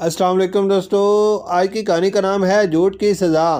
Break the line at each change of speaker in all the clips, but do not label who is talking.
अस्सलाम वालेकुम दोस्तों, आज की कहानी का नाम है झूठ की सज़ा।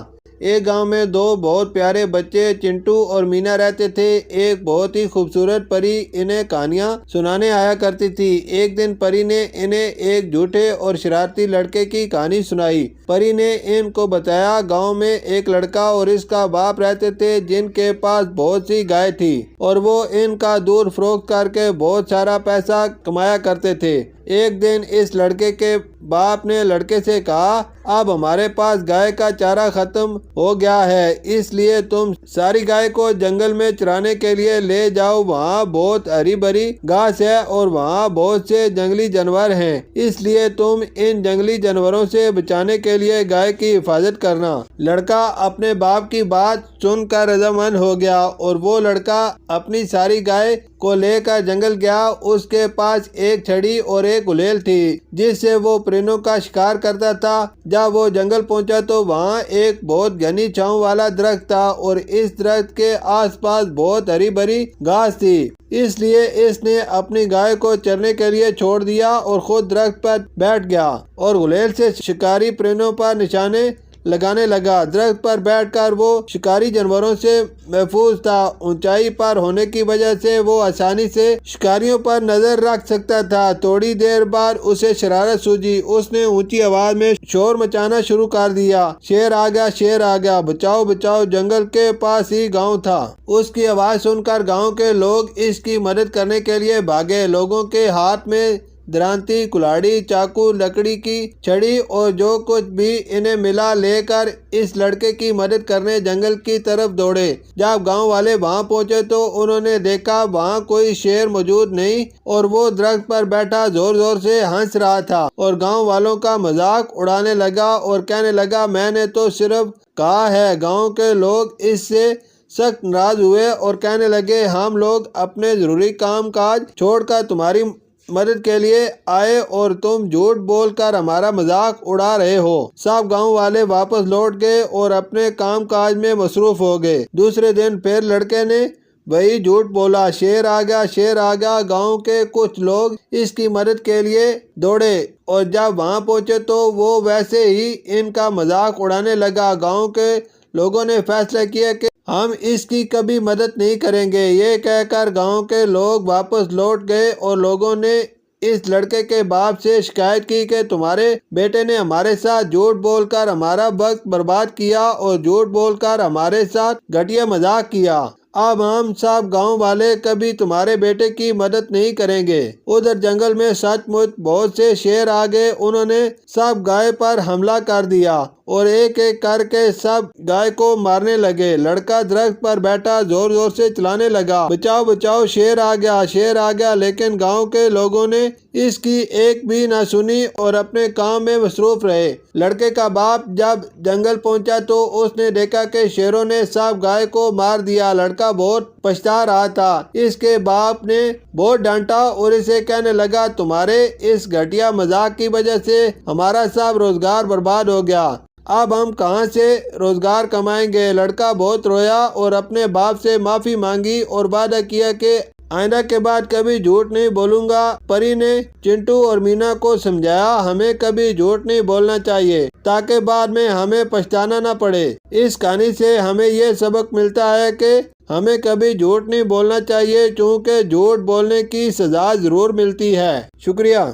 एक गांव में दो बहुत प्यारे बच्चे चिंटू और मीना रहते थे। एक बहुत ही खूबसूरत परी इन्हें कहानियां सुनाने आया करती थी। एक दिन परी ने इन्हें एक झूठे और शरारती लड़के की कहानी सुनाई। परी ने इनको बताया, गांव में एक लड़का और इसका बाप रहते थे जिनके पास बहुत सी गाय थी और वो इनका दूध फरोख्त करके बहुत सारा पैसा कमाया करते थे। एक दिन इस लड़के के बाप ने लड़के से कहा, अब हमारे पास गाय का चारा खत्म हो गया है, इसलिए तुम सारी गाय को जंगल में चराने के लिए ले जाओ। वहाँ बहुत हरी भरी घास है और वहाँ बहुत से जंगली जानवर हैं, इसलिए तुम इन जंगली जानवरों से बचाने के लिए गाय की हिफाजत करना। लड़का अपने बाप की बात सुनकर रजामंद हो गया और वो लड़का अपनी सारी गाय को लेकर जंगल गया। उसके पास एक छड़ी और एक गुलेल थी जिससे वो परिंदों का शिकार करता था। जब वो जंगल पहुंचा तो वहाँ एक बहुत घनी छांव वाला दरख्त था और इस दरख्त के आसपास बहुत हरी भरी घास थी, इसलिए इसने अपनी गाय को चरने के लिए छोड़ दिया और खुद दरख्त पर बैठ गया और गुलेल से शिकारी परिंदों पर निशाने लगाने लगा। दरख्त पर बैठकर वो शिकारी जानवरों से महफूज था। ऊंचाई पर होने की वजह से वो आसानी से शिकारियों पर नजर रख सकता था। थोड़ी देर बाद उसे शरारत सूझी। उसने ऊंची आवाज में शोर मचाना शुरू कर दिया, शेर आ गया, शेर आ गया, बचाओ बचाओ। जंगल के पास ही गांव था। उसकी आवाज सुनकर गांव के लोग इसकी मदद करने के लिए भागे। लोगों के हाथ में दरांती, कुल्हाड़ी, चाकू, लकड़ी की छड़ी और जो कुछ भी इन्हें मिला लेकर इस लड़के की मदद करने जंगल की तरफ दौड़े। जब गांव वाले वहां पहुंचे तो उन्होंने देखा वहां कोई शेर मौजूद नहीं और वो दरख्त पर बैठा जोर जोर से हंस रहा था और गांव वालों का मजाक उड़ाने लगा और कहने लगा, मैंने तो सिर्फ कहा है। गाँव के लोग इससे सख्त नाराज हुए और कहने लगे, हम लोग अपने जरूरी काम काज छोड़कर तुम्हारी मदद के लिए आए और तुम झूठ बोलकर हमारा मजाक उड़ा रहे हो। सब गांव वाले वापस लौट गए और अपने काम काज में मसरूफ हो गए। दूसरे दिन फिर लड़के ने वही झूठ बोला, शेर आ गया, शेर आ गया। गांव के कुछ लोग इसकी मदद के लिए दौड़े और जब वहां पहुंचे तो वो वैसे ही इनका मजाक उड़ाने लगा। गाँव के लोगों ने फैसला किया कि हम इसकी कभी मदद नहीं करेंगे। ये कहकर गांव के लोग वापस लौट गए और लोगों ने इस लड़के के बाप से शिकायत की कि तुम्हारे बेटे ने हमारे साथ झूठ बोलकर हमारा वक्त बर्बाद किया और झूठ बोलकर हमारे साथ घटिया मजाक किया। अब हम सब गांव वाले कभी तुम्हारे बेटे की मदद नहीं करेंगे। उधर जंगल में सचमुच बहुत से शेर आ गए। उन्होंने सब गाय पर हमला कर दिया और एक एक करके सब गाय को मारने लगे। लड़का दरख्त पर बैठा जोर जोर से चिल्लाने लगा, बचाओ बचाओ, शेर आ गया, शेर आ गया। लेकिन गांव के लोगों ने इसकी एक भी ना सुनी और अपने काम में मसरूफ रहे। लड़के का बाप जब जंगल पहुंचा तो उसने देखा कि शेरों ने सब गाय को मार दिया। लड़का बहुत पछता रहा था। इसके बाप ने बहुत डांटा और इसे कहने लगा, तुम्हारे इस घटिया मजाक की वजह से हमारा सब रोजगार बर्बाद हो गया। अब हम कहां से रोजगार कमाएंगे। लड़का बहुत रोया और अपने बाप से माफी मांगी और वादा किया कि आइंदा के बाद कभी झूठ नहीं बोलूंगा। परी ने चिंटू और मीना को समझाया, हमें कभी झूठ नहीं बोलना चाहिए ताकि बाद में हमें पछताना न पड़े। इस कहानी से हमें ये सबक मिलता है कि हमें कभी झूठ नहीं बोलना चाहिए, क्योंकि झूठ बोलने की सजा जरूर मिलती है। शुक्रिया।